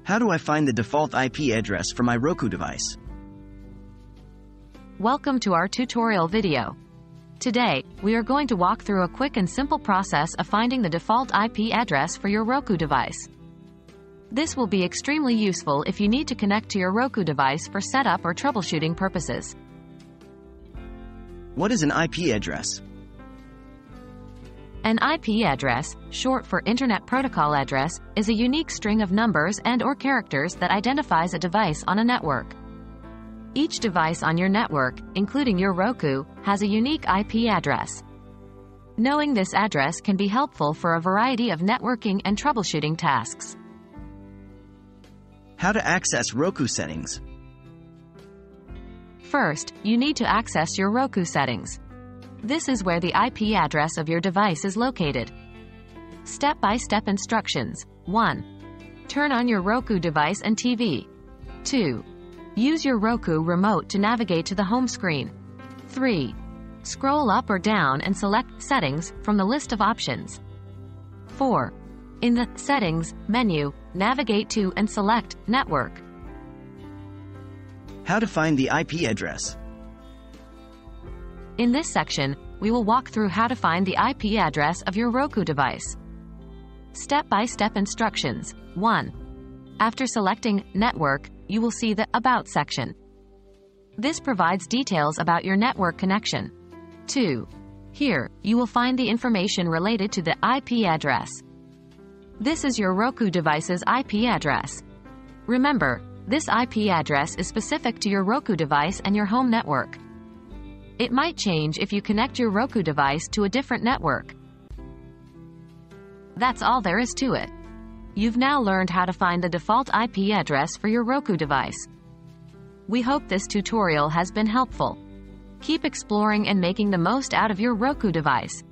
How do I find the default IP address for my Roku device? Welcome to our tutorial video. Today, we are going to walk through a quick and simple process of finding the default IP address for your Roku device. This will be extremely useful if you need to connect to your Roku device for setup or troubleshooting purposes. What is an IP address? An IP address, short for Internet Protocol Address, is a unique string of numbers and/or characters that identifies a device on a network. Each device on your network, including your Roku, has a unique IP address. Knowing this address can be helpful for a variety of networking and troubleshooting tasks. How to access Roku settings? First, you need to access your Roku settings. This is where the IP address of your device is located. Step-by-step instructions. 1. Turn on your Roku device and TV. 2. Use your Roku remote to navigate to the home screen. 3. Scroll up or down and select Settings from the list of options. 4. In the Settings menu, navigate to and select Network. How to find the IP address? In this section, we will walk through how to find the IP address of your Roku device. Step-by-step instructions. 1. After selecting Network, you will see the About section. This provides details about your network connection. 2. Here, you will find the information related to the IP address. This is your Roku device's IP address. Remember, this IP address is specific to your Roku device and your home network. It might change if you connect your Roku device to a different network. That's all there is to it. You've now learned how to find the default IP address for your Roku device. We hope this tutorial has been helpful. Keep exploring and making the most out of your Roku device.